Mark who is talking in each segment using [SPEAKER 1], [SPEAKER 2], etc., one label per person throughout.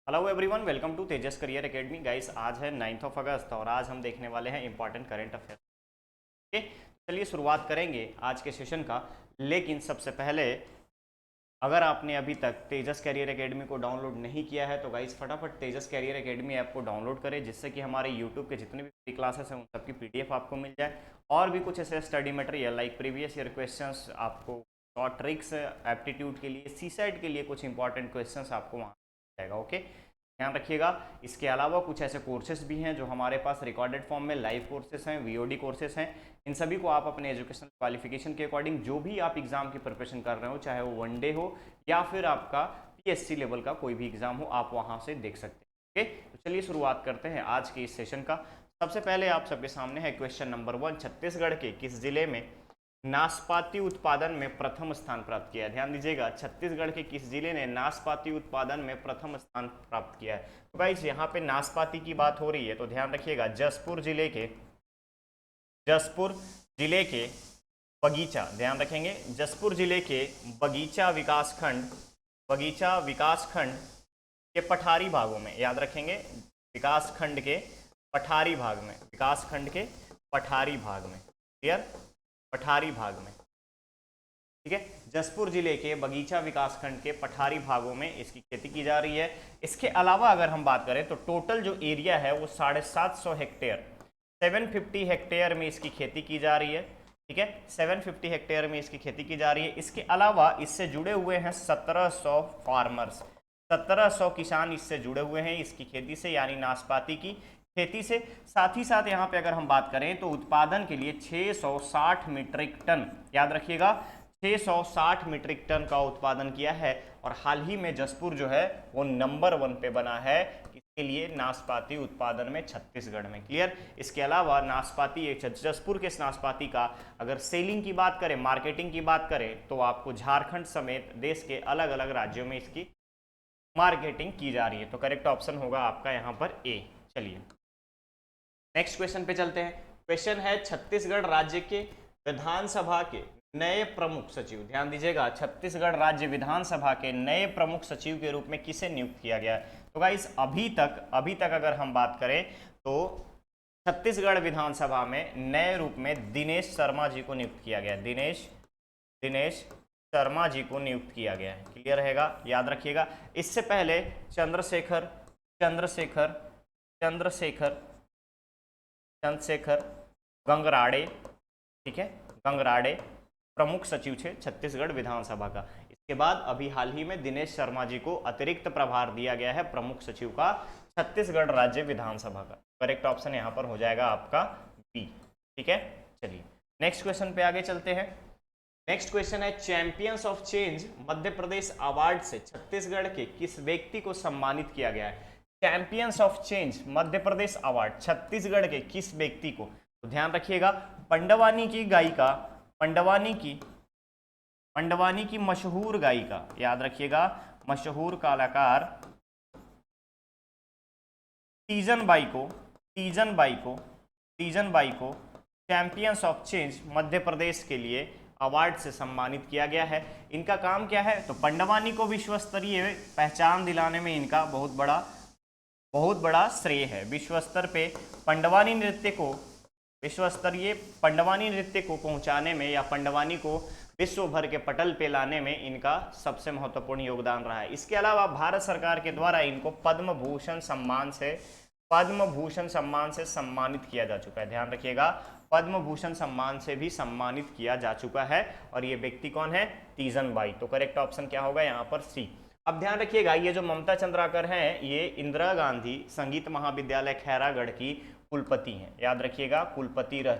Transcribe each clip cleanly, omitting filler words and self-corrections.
[SPEAKER 1] Hello everyone, welcome to Tejas career academy. Guys, आज है 9 अगस्त और आज हम देखने वाले हैं इंपॉर्टेंट करंट अफेयर। ओके, चलिए शुरुआत करेंगे आज के सेशन का। लेकिन सबसे पहले, अगर आपने अभी तक तेजस कैरियर एकेडमी को डाउनलोड नहीं किया है तो गाइस फटाफट तेजस कैरियर एकेडमी ऐप को डाउनलोड करें, जिससे कि हमारे यूट्यूब के जितने भी फ्री क्लासेस हैं उन सबकी पीडीएफ आपको मिल जाए और भी कुछ ऐसे study material like previous year questions आपको, शॉर्ट ट्रिक्स एप्टीट्यूड के लिए, सीसेट के लिए कुछ इंपॉर्टेंट क्वेश्चंस आपको वहाँ जाएगा। ओके, ध्यान रखिएगा। इसके अलावा कुछ ऐसे कोर्सेज भी हैं जो हमारे पास रिकॉर्डेड फॉर्म में लाइव कोर्सेज हैं, वीओडी कोर्सेज हैं। इन सभी को आप अपने एजुकेशनल क्वालिफिकेशन के अकॉर्डिंग जो भी आप एग्जाम की प्रिपरेशन कर रहे हो, चाहे वो वनडे हो या फिर आपका पीएससी लेवल का कोई भी एग्जाम हो, आप वहां से देख सकते हैं। ओके, तो चलिए शुरुआत करते हैं आज के इस सेशन का। सबसे पहले आप सबके सामने है क्वेश्चन नंबर 1। छत्तीसगढ़ के किस जिले में नाशपाती उत्पादन में प्रथम स्थान प्राप्त किया है? ध्यान दीजिएगा, छत्तीसगढ़ के किस जिले ने नाशपाती उत्पादन में प्रथम स्थान प्राप्त किया है? तो गाइस, यहाँ पे नाशपाती की बात हो रही है तो ध्यान रखिएगा, जसपुर जिले के बगीचा, ध्यान रखेंगे, जसपुर जिले के बगीचा विकासखंड के पठारी भागों में, याद रखेंगे, विकासखंड के पठारी भाग में, विकासखंड के पठारी भाग में, क्लियर, पठारी भाग में, ठीक है। जसपुर जिले के बगीचा विकासखंड के पठारी भागों में इसकी खेती की जा रही है। इसके अलावा अगर हम बात करें तो टोटल जो एरिया है वो 750 हेक्टेयर, 750 हेक्टेयर में इसकी खेती की जा रही है, ठीक है। 750 हेक्टेयर में इसकी खेती की जा रही है। इसके अलावा इससे जुड़े हुए हैं 1700 फार्मर्स, 1700 किसान इससे जुड़े हुए हैं इसकी खेती से, यानी नाशपाती की खेती से। साथ ही साथ यहाँ पे अगर हम बात करें तो उत्पादन के लिए 660 मीट्रिक टन, याद रखिएगा, 660 मीट्रिक टन का उत्पादन किया है। और हाल ही में जसपुर जो है वो नंबर 1 पे बना है इसके लिए नाशपाती उत्पादन में छत्तीसगढ़ में, क्लियर। इसके अलावा नाशपाती, जसपुर के नाशपाती का अगर सेलिंग की बात करें, मार्केटिंग की बात करें, तो आपको झारखंड समेत देश के अलग अलग राज्यों में इसकी मार्केटिंग की जा रही है। तो करेक्ट ऑप्शन होगा आपका यहाँ पर ए। चलिए नेक्स्ट क्वेश्चन पे चलते हैं। क्वेश्चन है, छत्तीसगढ़ राज्य के विधानसभा के नए प्रमुख सचिव, ध्यान दीजिएगा, छत्तीसगढ़ राज्य विधानसभा के नए प्रमुख सचिव के रूप में किसे नियुक्त किया गया है? तो गाइस, अभी तक अगर हम बात करें तो छत्तीसगढ़ विधानसभा में नए रूप में दिनेश शर्मा जी को नियुक्त किया गया है। दिनेश शर्मा जी को नियुक्त किया गया है, क्लियर रहेगा, याद रखिएगा। इससे पहले चंद्रशेखर गंगराड़े, ठीक है, गंगराड़े प्रमुख सचिव थे छत्तीसगढ़ विधानसभा का। इसके बाद अभी हाल ही में दिनेश शर्मा जी को अतिरिक्त प्रभार दिया गया है प्रमुख सचिव का छत्तीसगढ़ राज्य विधानसभा का। करेक्ट ऑप्शन यहाँ पर हो जाएगा आपका बी, ठीक है। चलिए नेक्स्ट क्वेश्चन पे आगे चलते हैं। नेक्स्ट क्वेश्चन है, champions of change Madhya Pradesh award से छत्तीसगढ़ के किस व्यक्ति को सम्मानित किया गया है? Champions of change Madhya Pradesh award Chhattisgarh के किस व्यक्ति को? तो ध्यान रखिएगा, पंडवानी की गायिका, पंडवानी की मशहूर गायिका, याद रखिएगा, मशहूर कलाकार तीजन बाई को champions of change Madhya Pradesh के लिए अवार्ड से सम्मानित किया गया है। इनका काम क्या है? तो पंडवानी को विश्व स्तरीय पहचान दिलाने में इनका बहुत बड़ा श्रेय है। विश्व स्तर पे पंडवानी नृत्य को पहुंचाने में या पंडवानी को विश्व भर के पटल पे लाने में इनका सबसे महत्वपूर्ण योगदान रहा है। इसके अलावा भारत सरकार के द्वारा इनको पद्म भूषण सम्मान से सम्मानित किया जा चुका है। ध्यान रखिएगा, पद्म भूषण सम्मान से भी सम्मानित किया जा चुका है। और ये व्यक्ति कौन है? तीजन बाई। तो करेक्ट ऑप्शन क्या होगा यहाँ पर? सी। अब ध्यान रखिएगा, ये जो ममता चंद्राकर हैं ये इंदिरा गांधी संगीत महाविद्यालय खैरागढ़ की कुलपति हैं, याद रखिएगा, कुलपति रह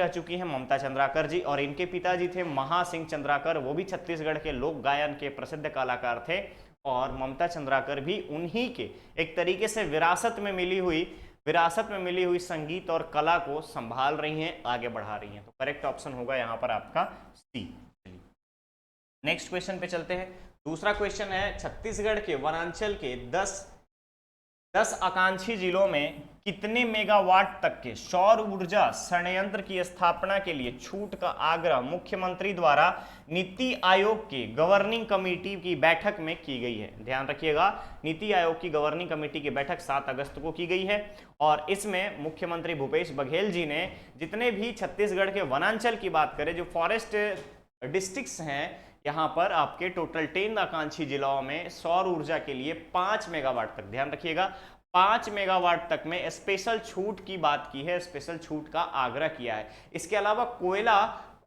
[SPEAKER 1] चुकी हैं ममता चंद्राकर जी। और इनके पिताजी थे महासिंह चंद्राकर, वो भी छत्तीसगढ़ के लोक गायन के प्रसिद्ध कलाकार थे। और ममता चंद्राकर भी उन्हीं के एक तरीके से विरासत में मिली हुई संगीत और कला को संभाल रही हैं, आगे बढ़ा रही हैं। तो करेक्ट ऑप्शन होगा यहाँ पर आपका सी। नेक्स्ट क्वेश्चन पे चलते हैं। दूसरा क्वेश्चन है, छत्तीसगढ़ के वनांचल के 10 10 आकांक्षी जिलों में कितने मेगावाट तक के सौर ऊर्जा संयंत्र की स्थापना के लिए छूट का आग्रह मुख्यमंत्री द्वारा नीति आयोग की गवर्निंग कमेटी की बैठक में की गई है? ध्यान रखिएगा, नीति आयोग की गवर्निंग कमेटी की बैठक 7 अगस्त को की गई है और इसमें मुख्यमंत्री भूपेश बघेल जी ने जितने भी छत्तीसगढ़ के वनांचल की बात करें, जो फॉरेस्ट डिस्ट्रिक्ट्स हैं, यहाँ पर आपके टोटल 10 आकांक्षी जिलों में सौर ऊर्जा के लिए 5 मेगावाट तक, ध्यान रखिएगा 5 मेगावाट तक में स्पेशल छूट की बात की है, स्पेशल छूट का आग्रह किया है। इसके अलावा कोयला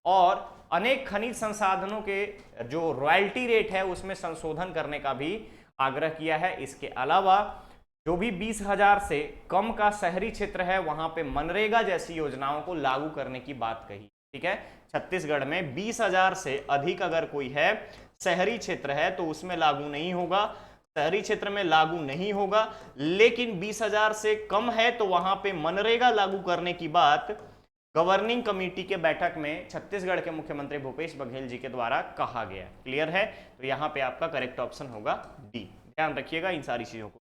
[SPEAKER 1] और अनेक खनिज संसाधनों के जो रॉयल्टी रेट है उसमें संशोधन करने का भी आग्रह किया है। इसके अलावा जो भी 20,000 से कम का शहरी क्षेत्र है वहां पे मनरेगा जैसी योजनाओं को लागू करने की बात कही। ठीक है, छत्तीसगढ़ में 20,000 से अधिक अगर कोई है शहरी क्षेत्र है तो उसमें लागू नहीं होगा, शहरी क्षेत्र में लागू नहीं होगा, लेकिन 20,000 से कम है तो वहां पे मनरेगा लागू करने की बात गवर्निंग कमेटी के बैठक में छत्तीसगढ़ के मुख्यमंत्री भूपेश बघेल जी के द्वारा कहा गया। क्लियर है? तो यहां पे आपका करेक्ट ऑप्शन होगा डी। ध्यान रखिएगा इन सारी चीजों को।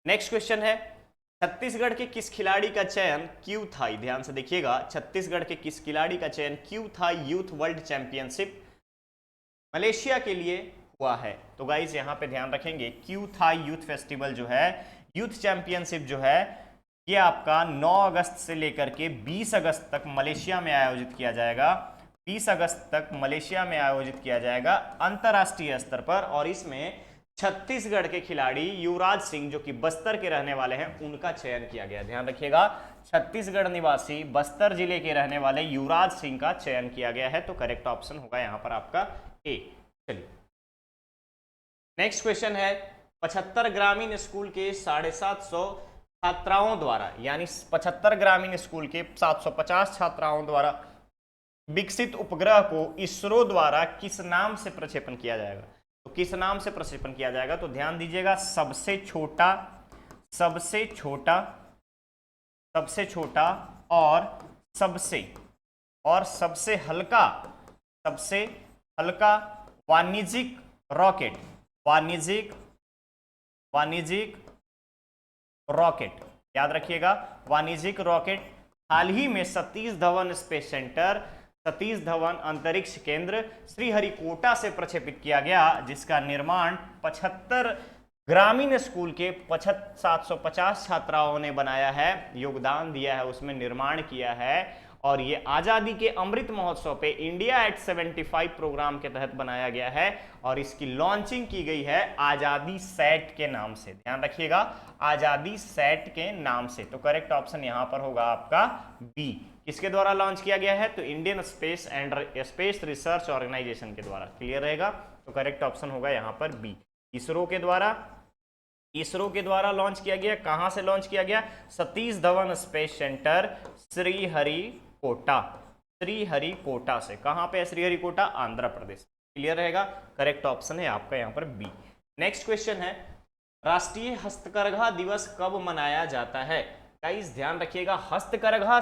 [SPEAKER 1] नेक्स्ट क्वेश्चन है, छत्तीसगढ़ के किस खिलाड़ी का चयन क्यों था? ध्यान से देखिएगा, छत्तीसगढ़ के किस खिलाड़ी का चयन क्यों था यूथ वर्ल्ड चैंपियनशिप मलेशिया के लिए हुआ है? तो गाइस यहां पे ध्यान रखेंगे, क्यों था यूथ फेस्टिवल जो है, यूथ चैंपियनशिप जो है, ये आपका 9 अगस्त से लेकर के 20 अगस्त तक मलेशिया में आयोजित किया जाएगा। 20 अगस्त तक मलेशिया में आयोजित किया जाएगा अंतर्राष्ट्रीय स्तर पर, और इसमें छत्तीसगढ़ के खिलाड़ी युवराज सिंह जो कि बस्तर के रहने वाले हैं उनका चयन किया गया। ध्यान रखिएगा, छत्तीसगढ़ निवासी बस्तर जिले के रहने वाले युवराज सिंह का चयन किया गया है। तो करेक्ट ऑप्शन होगा यहां पर आपका ए। चलिए नेक्स्ट क्वेश्चन है, 75 ग्रामीण स्कूल के 750 छात्राओं द्वारा, यानी 75 ग्रामीण स्कूल के 750 छात्राओं द्वारा विकसित उपग्रह को इसरो द्वारा किस नाम से प्रक्षेपण किया जाएगा? तो किस नाम से प्रक्षेपण किया जाएगा? तो ध्यान दीजिएगा, सबसे छोटा, सबसे छोटा, सबसे छोटा और सबसे हल्का, सबसे हल्का वाणिज्यिक रॉकेट, वाणिज्यिक रॉकेट, याद रखिएगा वाणिज्यिक रॉकेट हाल ही में सतीश धवन स्पेस सेंटर, सतीश धवन अंतरिक्ष केंद्र श्रीहरिकोटा से प्रक्षेपित किया गया, जिसका निर्माण 75 ग्रामीण स्कूल के 750 छात्राओं ने बनाया है, योगदान दिया है, उसमें निर्माण किया है। और ये आज़ादी के अमृत महोत्सव पे इंडिया एट 75 प्रोग्राम के तहत बनाया गया है और इसकी लॉन्चिंग की गई है आज़ादी सैट के नाम से। ध्यान रखिएगा, आज़ादी सैट के नाम से। तो करेक्ट ऑप्शन यहां पर होगा आपका बी। किसके द्वारा लॉन्च किया गया है? तो Indian space and space research organisation के द्वारा। क्लियर रहेगा? तो करेक्ट ऑप्शन होगा यहां पर बी, इसरो के द्वारा लॉन्च किया गया। कहां से लॉन्च किया गया? सतीश धवन स्पेस सेंटर श्रीहरिकोटा से। कहां पे? श्रीहरिकोटा, आंध्र प्रदेश। क्लियर रहेगा? करेक्ट ऑप्शन है आपका यहां पर बी। नेक्स्ट क्वेश्चन है, राष्ट्रीय हस्तकरघा दिवस कब मनाया जाता है? गाइस ध्यान रखिएगा, हस्तकरघा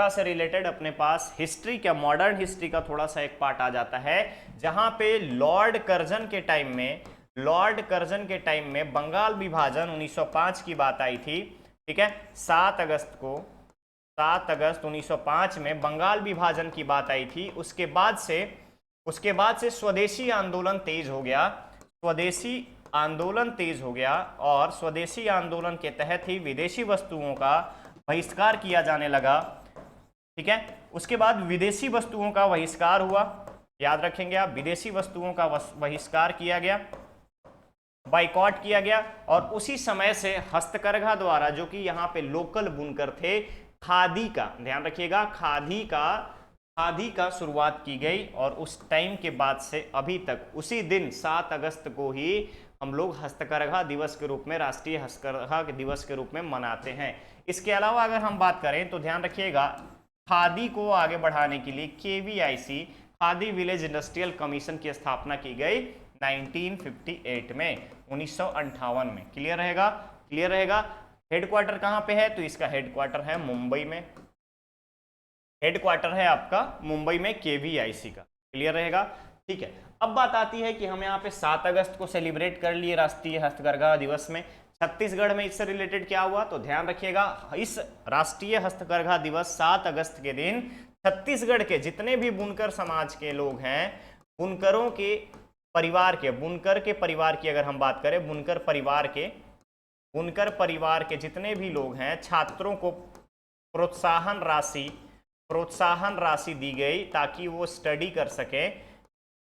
[SPEAKER 1] से रिलेटेड अपने पास हिस्ट्री का, मॉडर्न हिस्ट्री का थोड़ा सा एक पार्ट आ जाता है, जहां पे लॉर्ड कर्जन के टाइम में बंगाल विभाजन 1905 की बात आई थी। ठीक है, 7 अगस्त 1905 में बंगाल विभाजन की बात आई थी। उसके बाद से स्वदेशी आंदोलन तेज हो गया और स्वदेशी आंदोलन के तहत ही विदेशी वस्तुओं का बहिष्कार किया जाने लगा। ठीक है, उसके बाद विदेशी वस्तुओं का बहिष्कार हुआ, याद रखेंगे आप, विदेशी वस्तुओं का बहिष्कार किया गया, बाइकॉट किया गया। और उसी समय से हस्तकरघा द्वारा, जो कि यहाँ पे लोकल बुनकर थे, खादी का, ध्यान रखिएगा, खादी का शुरुआत की गई। और उस टाइम के बाद से अभी तक उसी दिन 7 अगस्त को ही हम लोग हस्तकरघा दिवस के रूप में, राष्ट्रीय हस्तकरघा दिवस के रूप में मनाते हैं। इसके अलावा अगर हम बात करें तो ध्यान रखिएगा, खादी को आगे बढ़ाने के लिए KVIC, khadi village industrial commission की स्थापना की गई 1958 में, 1958 में। क्लियर रहेगा? हेडक्वार्टर कहां पे है? तो इसका हेडक्वार्टर है मुंबई में, हेडक्वार्टर है आपका मुंबई में KVIC का। क्लियर रहेगा? ठीक है, अब बात आती है कि हम यहाँ पे 7 अगस्त को सेलिब्रेट कर लिए राष्ट्रीय हस्तकरघा दिवस में। छत्तीसगढ़ में इससे रिलेटेड क्या हुआ, तो ध्यान रखिएगा, इस राष्ट्रीय हस्तकरघा दिवस 7 अगस्त के दिन छत्तीसगढ़ के जितने भी बुनकर समाज के लोग हैं, बुनकरों के परिवार के, बुनकर के परिवार की अगर हम बात करें, बुनकर परिवार के जितने भी लोग हैं, छात्रों को प्रोत्साहन राशि दी गई ताकि वो स्टडी कर सके,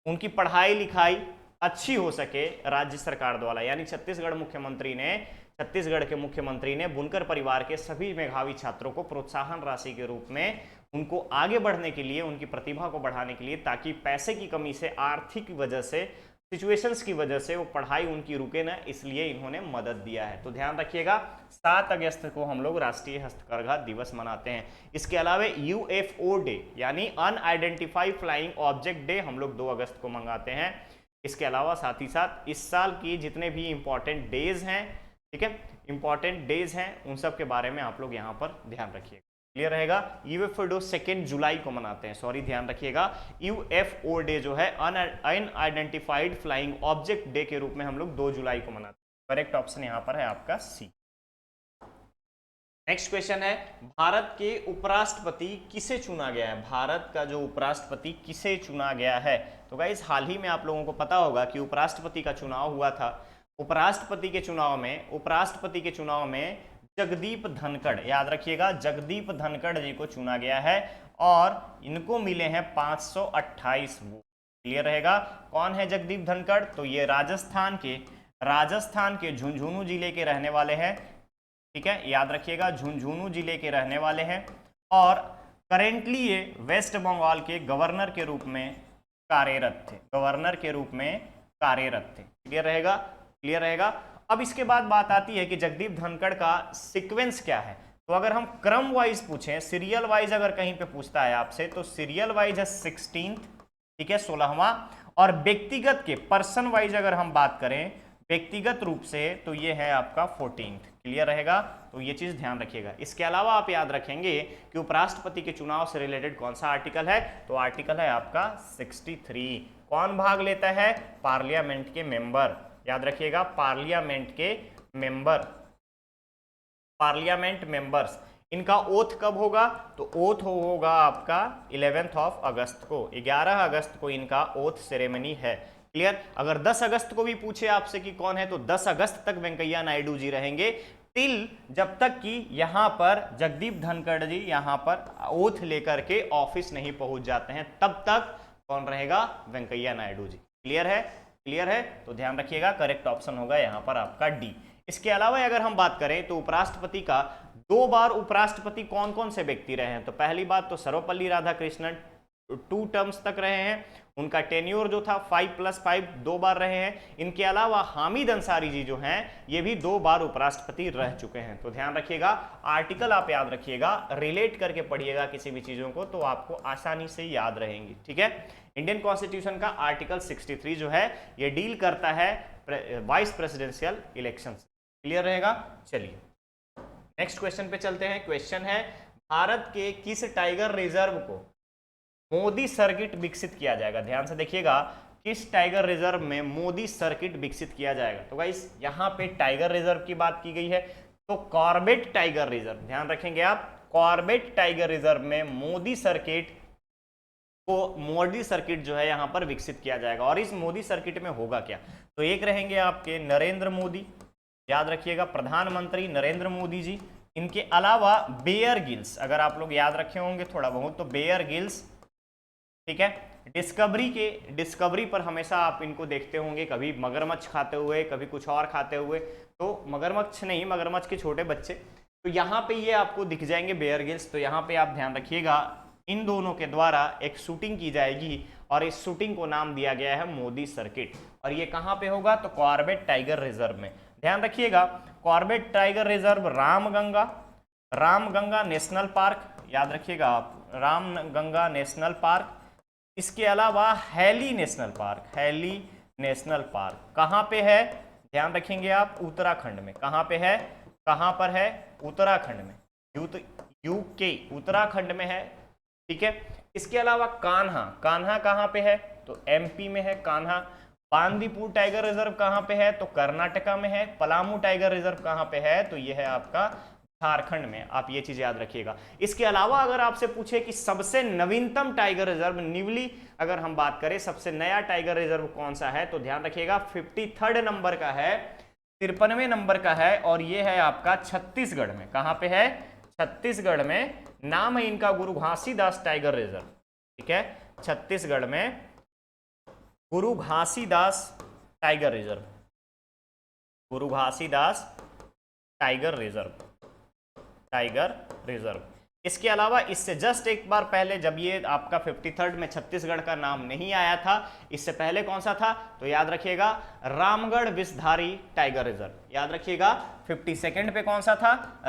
[SPEAKER 1] उनकी पढ़ाई लिखाई अच्छी हो सके राज्य सरकार द्वारा। यानी छत्तीसगढ़ के मुख्यमंत्री ने बुनकर परिवार के सभी मेधावी छात्रों को प्रोत्साहन राशि के रूप में उनको आगे बढ़ने के लिए, उनकी प्रतिभा को बढ़ाने के लिए, ताकि पैसे की कमी से, आर्थिक वजह से, सिचुएशंस की वजह से वो पढ़ाई उनकी रुके ना, इसलिए इन्होंने मदद दिया है। तो ध्यान रखिएगा 7 अगस्त को हम लोग राष्ट्रीय हस्तकरघा दिवस मनाते हैं। इसके अलावा UFO डे यानी अनआइडेंटिफाइड फ्लाइंग ऑब्जेक्ट डे हम लोग 2 अगस्त को मंगाते हैं। इसके अलावा साथ ही साथ इस साल की जितने भी इंपॉर्टेंट डेज हैं, ठीक है, इंपॉर्टेंट डेज हैं, उन सब के बारे में आप लोग यहाँ पर ध्यान रखिएगा। क्लियर रहेगा। UFO डे 2 जुलाई को मनाते हैं, सॉरी ध्यान रखिएगा, UFO डे जो है अनआइडेंटिफाइड फ्लाइंग ऑब्जेक्ट डे के रूप में हम लोग 2 जुलाई को मनाते हैं। करेक्ट ऑप्शन यहाँ पर है आपका सी। नेक्स्ट क्वेश्चन है, भारत के उपराष्ट्रपति किसे चुना गया है? भारत का जो उपराष्ट्रपति किसे चुना गया है? तो गाइस हाल ही में आप लोगों को पता होगा कि उपराष्ट्रपति का चुनाव हुआ था। उपराष्ट्रपति के चुनाव में जगदीप धनखड़, याद रखिएगा, जगदीप धनखड़ जी को चुना गया है और इनको मिले हैं 528 वोट। क्लियर रहेगा। कौन है जगदीप धनखड़? तो ये राजस्थान के झुंझुनू जिले के रहने वाले हैं, ठीक है, याद रखिएगा, झुंझुनू जिले के रहने वाले हैं और करेंटली ये वेस्ट बंगाल के गवर्नर के रूप में कार्यरत थे। क्लियर रहेगा। अब इसके बाद बात आती है कि जगदीप धनखड़ का सीक्वेंस क्या है। तो अगर हम क्रम वाइज पूछें, सीरियल वाइज अगर कहीं पे पूछता है आपसे, तो सीरियल वाइज है 16th, ठीक है, 16वां, और व्यक्तिगत के पर्सन वाइज अगर हम बात करें व्यक्तिगत रूप से, तो ये है आपका 14th। क्लियर रहेगा, तो ये चीज ध्यान रखिएगा। इसके अलावा आप याद रखेंगे कि उपराष्ट्रपति के चुनाव से रिलेटेड कौन सा आर्टिकल है, तो आर्टिकल है आपका 63। कौन भाग लेता है? पार्लियामेंट के मेंबर, याद रखिएगा, पार्लियामेंट मेंबर्स। इनका ओथ कब होगा? तो ओथ होगा आपका 11 अगस्त को, 11 अगस्त को इनका ओथ सेरेमनी है। क्लियर। अगर 10 अगस्त को भी पूछे आपसे कि कौन है, तो 10 अगस्त तक वेंकैया नायडू जी रहेंगे, टिल जब तक कि यहां पर जगदीप धनखड़ जी यहां पर ओथ लेकर के ऑफिस नहीं पहुंच जाते हैं, तब तक कौन रहेगा? वेंकैया नायडू जी। क्लियर है, तो ध्यान रखिएगा, करेक्ट ऑप्शन होगा यहां पर आपका डी। इसके अलावा अगर हम बात करें तो उपराष्ट्रपति का 2 बार उपराष्ट्रपति कौन कौन से व्यक्ति रहे हैं, तो पहली बात तो सर्वपल्ली राधाकृष्णन 2 टर्म्स तक रहे हैं, उनका टेन्योर जो था 5+5 2 बार रहे हैं। इनके अलावा हामिद अंसारी जी जो हैं ये भी 2 बार उपराष्ट्रपति रह चुके हैं। तो ध्यान रखिएगा, आर्टिकल आप याद रखिएगा, रिलेट करके पढ़िएगा किसी भी चीजों को, तो आपको आसानी से याद रहेंगी। ठीक है। इंडियन कॉन्स्टिट्यूशन का आर्टिकल 63 जो है ये डील करता है वाइस प्रेसिडेंशियल इलेक्शन। क्लियर रहेगा। चलिए नेक्स्ट क्वेश्चन पे चलते हैं। क्वेश्चन है, भारत के किस टाइगर रिजर्व को मोदी सर्किट विकसित किया जाएगा? ध्यान से देखिएगा, किस टाइगर रिजर्व में मोदी सर्किट विकसित किया जाएगा? तो गाइस यहाँ पे टाइगर रिजर्व की बात की गई है, तो कॉर्बेट टाइगर रिजर्व, ध्यान रखेंगे आप, कॉर्बेट टाइगर रिजर्व में मोदी सर्किट जो है यहाँ पर विकसित किया जाएगा। और इस मोदी सर्किट में होगा क्या? तो एक रहेंगे आपके नरेंद्र मोदी, याद रखिएगा, प्रधानमंत्री नरेंद्र मोदी जी। इनके अलावा बेयर गिल्स, अगर आप लोग याद रखे होंगे थोड़ा बहुत, तो बेयर गिल्स, ठीक है, डिस्कवरी पर हमेशा आप इनको देखते होंगे, कभी मगरमच्छ खाते हुए, कभी कुछ और खाते हुए, तो मगरमच्छ नहीं, मगरमच्छ के छोटे बच्चे, तो यहाँ पे ये आपको दिख जाएंगे बेयर गिल्स। तो यहाँ पे आप ध्यान रखिएगा, इन दोनों के द्वारा एक शूटिंग की जाएगी और इस शूटिंग को नाम दिया गया है मोदी सर्किट। और ये कहाँ पे होगा? तो कॉर्बेट टाइगर रिजर्व में। ध्यान रखिएगा, Corbett tiger reserve Ramganga national park, याद रखिएगा आप, रामगंगा नेशनल पार्क। इसके अलावा हैली नेशनल पार्क कहाँ पे है? ध्यान रखेंगे आप, उत्तराखंड में। कहाँ पे है? कहाँ पर है? उत्तराखंड में, यूके उत्तराखंड में है। ठीक है। इसके अलावा कान्हा कहाँ पे है? तो एमपी में है कान्हा। बांदीपुर टाइगर रिजर्व कहाँ पे है? तो कर्नाटका में है। पलामू टाइगर रिजर्व कहाँ पे है? तो यह है आपका झारखंड में। आप ये चीज याद रखिएगा। इसके अलावा अगर आपसे पूछे कि सबसे नवीनतम टाइगर रिजर्व, न्यूली अगर हम बात करें सबसे नया टाइगर रिजर्व कौन सा है, तो ध्यान रखिएगा 53rd नंबर का है, 53वें नंबर का है, और ये है आपका छत्तीसगढ़ में। कहां पे है? छत्तीसगढ़ में। नाम है इनका गुरु घासीदास टाइगर रिजर्व। ठीक है, छत्तीसगढ़ में गुरु घासीदास टाइगर रिजर्व, गुरु Ghasidas tiger reserve, tiger reserve. इसके अलावा इससे जस्ट एक बार पहले, जब ये आपका 53rd में छत्तीसगढ़ का नाम नहीं आया था, इससे पहले कौन सा था? तो याद रखिएगा रामगढ़ विषधारी टाइगर रिजर्व। याद रखिएगा 52nd पे कौन सा था?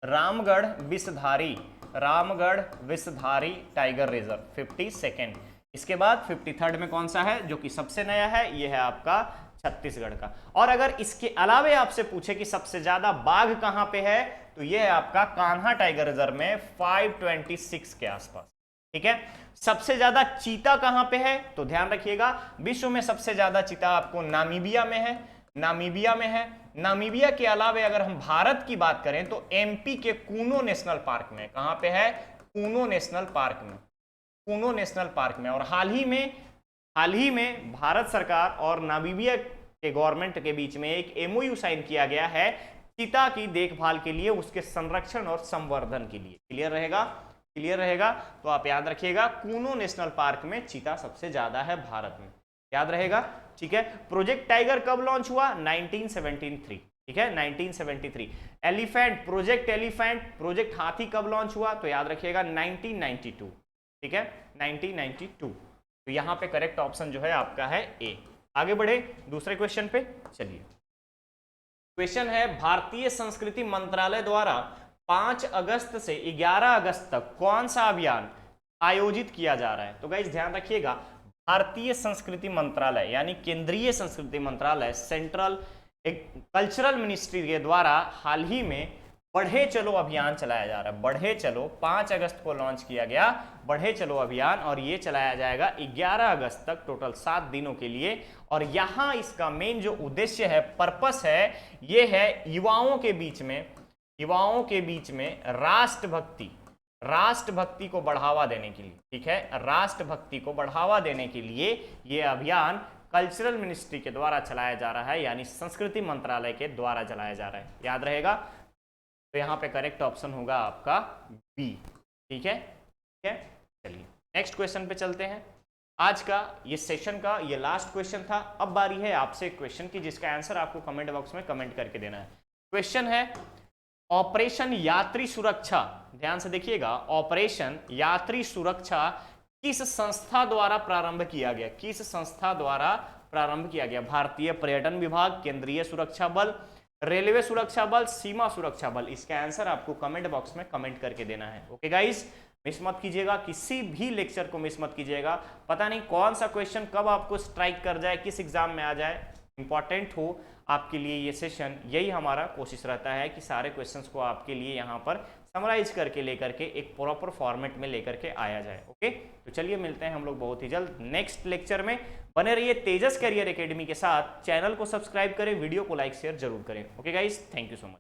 [SPEAKER 1] Ramgarh Vishdhari, Ramgarh Vishdhari tiger reserve 52nd। इसके बाद 53rd में कौन सा है जो कि सबसे नया है? ये है आपका छत्तीसगढ़ का। और अगर इसके अलावे आपसे पूछे कि सबसे ज्यादा बाघ कहां पे है, तो ये है आपका कान्हा टाइगर रिजर्व में 526 के आसपास। ठीक है, सबसे ज्यादा चीता कहां पे है? तो ध्यान रखिएगा विश्व में सबसे ज्यादा चीता आपको नामीबिया में है, नामीबिया में है। नामीबिया के अलावे अगर हम भारत की बात करें तो एमपी के कूनो नेशनल पार्क में। कहां पे है? कूनो नेशनल पार्क में, कूनो नेशनल पार्क में। और हाल ही में भारत सरकार और नामीबिया के गवर्नमेंट के बीच में एक एमओयू साइन किया गया है चीता की देखभाल के लिए, उसके संरक्षण और संवर्धन के लिए। क्लियर रहेगा? क्लियर रहेगा? तो आप याद रखिएगा कूनो नेशनल पार्क में चीता सबसे ज्यादा है भारत में। याद रहेगा? ठीक है। प्रोजेक्ट टाइगर कब लॉन्च हुआ? 1973। ठीक है, 1973। एलिफेंट, प्रोजेक्ट एलिफेंट, प्रोजेक्ट हाथी कब लॉन्च हुआ? तो याद रखिएगा 1992। ठीक है, 1992। तो यहां पे करेक्ट ऑप्शन जो है आपका है ए। आगे बढ़े दूसरे क्वेश्चन पे चलिए। क्वेश्चन है भारतीय संस्कृति मंत्रालय द्वारा 5 अगस्त से 11 अगस्त तक कौन सा अभियान आयोजित किया जा रहा है? तो गाइस ध्यान रखिएगा भारतीय संस्कृति मंत्रालय यानी केंद्रीय संस्कृति मंत्रालय, सेंट्रल कल्चरल मिनिस्ट्री के द्वारा हाल ही में बढ़े चलो अभियान चलाया जा रहा है। बढ़े चलो 5 अगस्त को लॉन्च किया गया बढ़े चलो अभियान, और ये चलाया जाएगा 11 अगस्त तक, टोटल 7 दिनों के लिए। और यहाँ इसका मेन जो उद्देश्य है, पर्पस है, ये है युवाओं के बीच में राष्ट्रभक्ति को बढ़ावा देने के लिए। ठीक है, राष्ट्रभक्ति को बढ़ावा देने के लिए ये अभियान कल्चरल मिनिस्ट्री के द्वारा चलाया जा रहा है, यानी संस्कृति मंत्रालय के द्वारा चलाया जा रहा है। याद रहेगा? तो यहाँ पे करेक्ट ऑप्शन होगा आपका बी। ठीक है, ठीक है। चलिए नेक्स्ट क्वेश्चन पे चलते हैं। आज का ये सेशन का ये लास्ट क्वेश्चन था। अब बारी है आपसे क्वेश्चन की जिसका आंसर आपको कमेंट बॉक्स में कमेंट करके देना है। क्वेश्चन है ऑपरेशन यात्री सुरक्षा, ध्यान से देखिएगा, ऑपरेशन यात्री सुरक्षा किस संस्था द्वारा प्रारंभ किया गया? किस संस्था द्वारा प्रारंभ किया गया? भारतीय पर्यटन विभाग, केंद्रीय सुरक्षा बल, रेलवे सुरक्षा बल, सीमा सुरक्षा बल? इसका आंसर आपको कमेंट बॉक्स में कमेंट करके देना है। ओके गाइस, मिस मत कीजिएगा, किसी भी लेक्चर को मिस मत कीजिएगा। पता नहीं कौन सा क्वेश्चन कब आपको स्ट्राइक कर जाए, किस एग्जाम में आ जाए, इंपॉर्टेंट हो आपके लिए ये सेशन। यही हमारा कोशिश रहता है कि सारे क्वेश्चंस को आपके लिए यहाँ पर समराइज करके लेकर के एक प्रॉपर फॉर्मेट में लेकर के आया जाए। ओके, तो चलिए मिलते हैं हम लोग बहुत ही जल्द नेक्स्ट लेक्चर में। बने रहिए तेजस करियर एकेडमी के साथ। चैनल को सब्सक्राइब करें, वीडियो को लाइक शेयर जरूर करें। Okay guys, thank you so much.